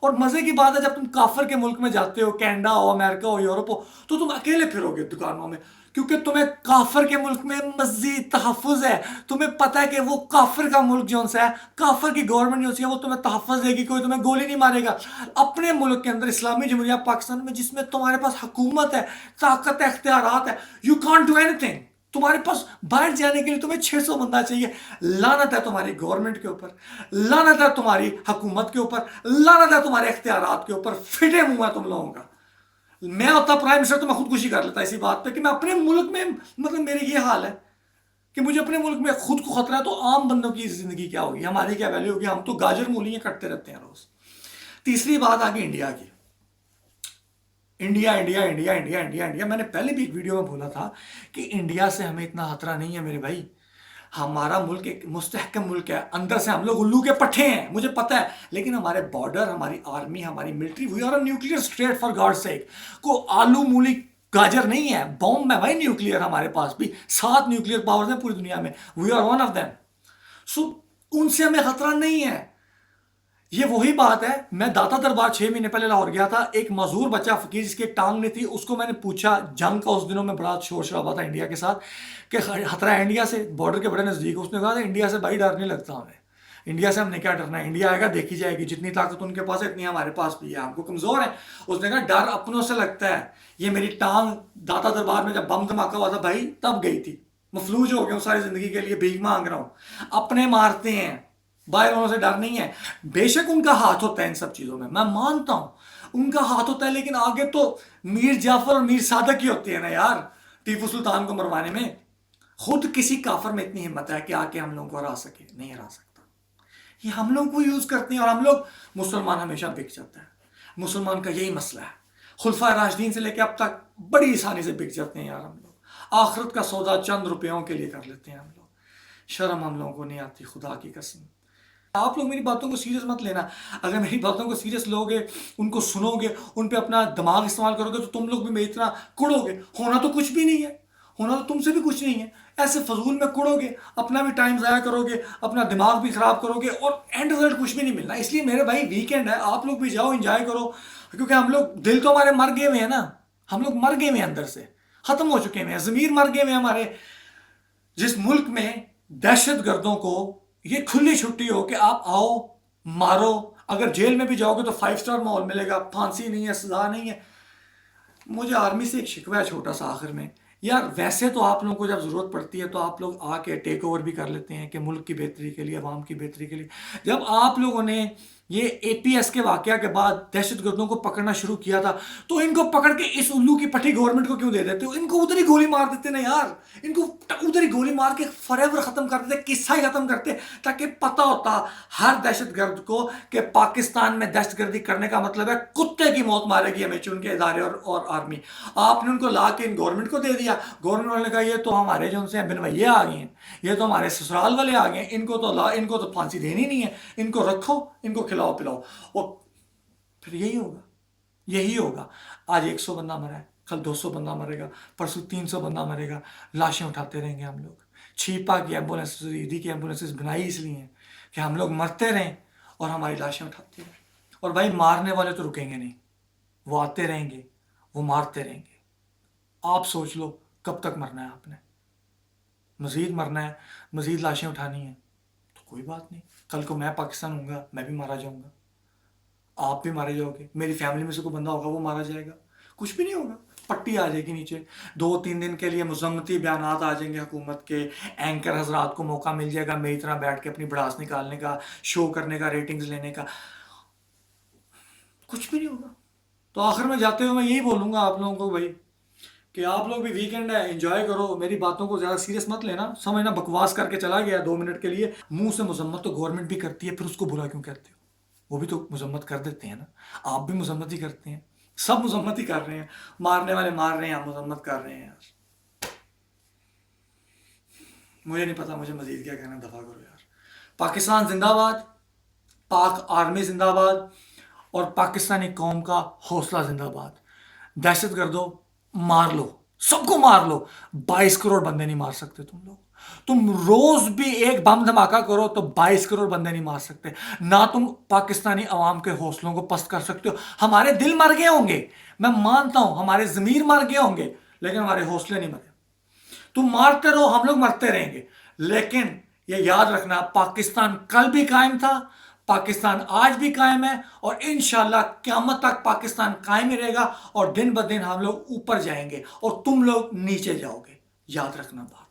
اور مزے کی بات ہے جب تم کافر کے ملک میں جاتے ہو, کینیڈا ہو, امریکہ ہو, یورپ ہو, تو تم اکیلے پھرو گے دکانوں میں, کیونکہ تمہیں کافر کے ملک میں مزید تحفظ ہے. تمہیں پتہ ہے کہ وہ کافر کا ملک جو ہے, کافر کی گورنمنٹ جو ہے وہ تمہیں تحفظ دے گی, کوئی تمہیں گولی نہیں مارے گا. اپنے ملک کے اندر اسلامی جمہوریہ پاکستان میں جس میں تمہارے پاس حکومت ہے, طاقت ہے, اختیارات ہے, you can't do any thing. تمہارے پاس باہر جانے کے لیے تمہیں 600 بندہ چاہیے. لعنت ہے تمہاری گورنمنٹ کے اوپر, لعنت ہے تمہاری حکومت کے اوپر, لعنت ہے تمہارے اختیارات کے اوپر. فٹے منہ ہے تم لوگوں کا. میں ہوتا پرائم منسٹر تو میں خودکشی کر لیتا اسی بات پہ کہ میں اپنے ملک میں, مطلب میرے یہ حال ہے کہ مجھے اپنے ملک میں خود کو خطرہ ہے, تو عام بندوں کی زندگی کیا ہوگی, ہماری کیا ویلیو ہوگی. ہم تو گاجر مولیاں کٹتے رہتے ہیں روز. تیسری بات آ گئی انڈیا کی. India India India India India India میں نے پہلے بھی ایک ویڈیو میں بولا تھا کہ انڈیا سے ہمیں اتنا خطرہ نہیں ہے میرے بھائی. ہمارا ملک ایک مستحکم ملک ہے, اندر سے ہم لوگ الو کے پٹھے ہیں, مجھے پتہ ہے, لیکن ہمارے بارڈر, ہماری آرمی, ہماری military, we are a nuclear state for God sake. کو آلو مولی گاجر نہیں ہے, بوم ہے بھائی نیوکلیئر. ہمارے پاس بھی 7 نیوکلیئر پاورز ہیں پوری دنیا میں, we are one of them. سو ان سے ہمیں خطرہ نہیں ہے. یہ وہی بات ہے, میں داتا دربار 6 مہینے پہلے لاہور گیا تھا. ایک معذور بچہ فقیر جس کی ایک ٹانگ نہیں تھی, اس کو میں نے پوچھا, جنگ کا اس دنوں میں بڑا شور شرابہ تھا انڈیا کے ساتھ, کہ خطرہ ہے انڈیا سے, بارڈر کے بڑے نزدیک. اس نے کہا انڈیا سے بھائی ڈر نہیں لگتا ہمیں, انڈیا سے ہم نے کیا ڈرنا ہے, انڈیا آئے گا دیکھی جائے گی, جتنی طاقت ان کے پاس ہے اتنی ہمارے پاس بھی ہے, ہم کو کمزور ہے. اس نے کہا ڈر اپنوں سے لگتا ہے. یہ میری ٹانگ داتا دربار میں جب بم دھماکہ ہوا تھا بھائی, تب گئی تھی. مفلوج ہو گیا ہوں ساری زندگی کے لیے, بھیک مانگ رہا ہوں. اپنے مارتے ہیں, باہر والوں سے ڈر نہیں ہے. بے شک ان کا ہاتھ ہوتا ہے ان سب چیزوں میں مانتا ہوں, ان کا ہاتھ ہوتا ہے, لیکن آگے تو میر جعفر اور میر صادق ہی ہوتے ہیں نا یار, ٹیپو سلطان کو مروانے میں. خود کسی کافر میں اتنی ہمت ہے کہ آ کے ہم لوگوں کو ہرا سکے, نہیں ہرا سکتا. یہ ہم لوگ کو یوز کرتے ہیں, اور ہم لوگ, مسلمان ہمیشہ بک جاتا ہے. مسلمان کا یہی مسئلہ ہے, خلفائے راشدین سے لے کے اب تک بڑی آسانی سے بک جاتے ہیں یار ہم لوگ. آخرت کا سودا چند روپیوں کے لیے کر لیتے ہیں ہم لوگ. شرم ہم لوگوں کو نہیں آتی, خدا کی قسم. آپ لوگ میری باتوں کو سیریس مت لینا. اگر میری باتوں کو سیریس لوگے, ان کو سنو گے, ان پہ اپنا دماغ استعمال کرو گے, تو تم لوگ بھی میری طرح کڑو گے. ہونا تو کچھ بھی نہیں ہے, ہونا تو تم سے بھی کچھ نہیں ہے. ایسے فضول میں کڑو گے, اپنا بھی ٹائم ضائع کرو گے, اپنا دماغ بھی خراب کرو گے, اور اینڈ رزلٹ کچھ بھی نہیں ملنا. اس لیے میرے بھائی ویکینڈ ہے, آپ لوگ بھی جاؤ, انجوائے کرو, کیونکہ ہم لوگ, دل تو ہمارے مر گئے ہوئے ہیں نا, ہم لوگ مر گئے ہوئے ہیں, اندر سے ختم ہو چکے ہیں, ضمیر مر گئے ہوئے ہیں ہمارے. جس ملک میں دہشت گردوں کو یہ کھلی چھٹی ہو کہ آپ آؤ مارو, اگر جیل میں بھی جاؤ گے تو 5 اسٹار ماحول ملے گا, پھانسی نہیں ہے, سزا نہیں ہے. مجھے آرمی سے ایک شکوہ ہے چھوٹا سا آخر میں, یار ویسے تو آپ لوگوں کو جب ضرورت پڑتی ہے تو آپ لوگ آ کے ٹیک اوور بھی کر لیتے ہیں کہ ملک کی بہتری کے لیے, عوام کی بہتری کے لیے. جب آپ لوگوں نے یہ اے پی ایس کے واقعہ کے بعد دہشت گردوں کو پکڑنا شروع کیا تھا, تو ان کو پکڑ کے اس الو کی پٹھی گورنمنٹ کو کیوں دے دیتے ہو؟ ان کو ادھر ہی گولی مار دیتے نا یار, ان کو ادھر ہی گولی مار کے فار ایور ختم کر دیتے, قصہ ہی ختم کرتے, تاکہ پتہ ہوتا ہر دہشت گرد کو کہ پاکستان میں دہشت گردی کرنے کا مطلب ہے کتے کی موت مارے گی ہمیں چن کے ادارے اور آرمی. آپ نے ان کو لا کے ان گورنمنٹ کو دے دیا, گورنمنٹ والے نے کہا یہ تو ہمارے جو ان سے بنوائیے آ گئے ہیں, یہ تو ہمارے سسرال والے آ گئے ہیں, ان کو تو پھانسی دینی نہیں ہے, ان کو رکھو, ان کو کھلاؤ پلاؤ. اور پھر یہی ہوگا. آج 100 بندہ مرا ہے, کل 200 بندہ مرے گا, پرسوں 300 بندہ مرے گا, لاشیں اٹھاتے رہیں گے ہم لوگ. چھیپا کی ایمبولینس, عیدی کی ایمبولینسز بنائی اس لیے ہیں کہ ہم لوگ مرتے رہیں اور ہماری لاشیں اٹھاتے رہیں. اور بھائی مارنے والے تو رکیں گے نہیں, وہ آتے رہیں گے, وہ مارتے رہیں گے. آپ سوچ لو کب تک مرنا ہے آپ نے, مزید مرنا ہے, مزید لاشیں اٹھانی ہیں, تو کوئی بات نہیں, کل کو میں پاکستان ہوں گا, میں بھی مارا جاؤں گا, آپ بھی مارے جاؤ گے, میری فیملی میں سے کوئی بندہ ہوگا وہ مارا جائے گا, کچھ بھی نہیں ہوگا. پٹی آ جائے گی نیچے, 2-3 دن کے لیے مذمتی بیانات آ جائیں گے حکومت کے, اینکر حضرات کو موقع مل جائے گا میری طرح بیٹھ کے اپنی بڑاس نکالنے کا, شو کرنے کا, ریٹنگز لینے کا, کچھ بھی نہیں ہوگا. تو آخر میں جاتے ہوئے میں یہی بولوں گا آپ لوگوں کو بھائی کہ آپ لوگ بھی ویکینڈ ہے, انجوائے کرو, میری باتوں کو زیادہ سیریس مت لینا, سمجھنا بکواس کر کے چلا گیا 2 منٹ کے لیے. منہ سے مذمت تو گورنمنٹ بھی کرتی ہے, پھر اس کو برا کیوں کہتے ہو؟ وہ بھی تو مذمت کر دیتے ہیں نا, آپ بھی مذمت ہی کرتے ہیں, سب مذمت ہی کر رہے ہیں, مارنے والے مار رہے ہیں, ہم مذمت کر رہے ہیں یار. مجھے نہیں پتا مجھے مزید کیا کہنا, دفع کرو یار. پاکستان زندہ باد, پاک آرمی زندہ باد, اور پاکستانی قوم کا حوصلہ زندہ باد. دہشت گردوں مار لو, سب کو مار لو، 22 کروڑ بندے نہیں مار سکتے تم لوگ. تم روز بھی ایک بم دھماکہ کرو تو 22 کروڑ بندے نہیں مار سکتے. نہ تم پاکستانی عوام کے حوصلوں کو پست کر سکتے ہو. ہمارے دل مر گئے ہوں گے، میں مانتا ہوں، ہمارے ضمیر مر گئے ہوں گے، لیکن ہمارے حوصلے نہیں مرے. تم مارتے رہو، ہم لوگ مرتے رہیں گے، لیکن یہ یاد رکھنا پاکستان کل بھی قائم تھا، پاکستان آج بھی قائم ہے، اور انشاءاللہ قیامت تک پاکستان قائم ہی رہے گا، اور دن بدن ہم لوگ اوپر جائیں گے اور تم لوگ نیچے جاؤ گے. یاد رکھنا بات.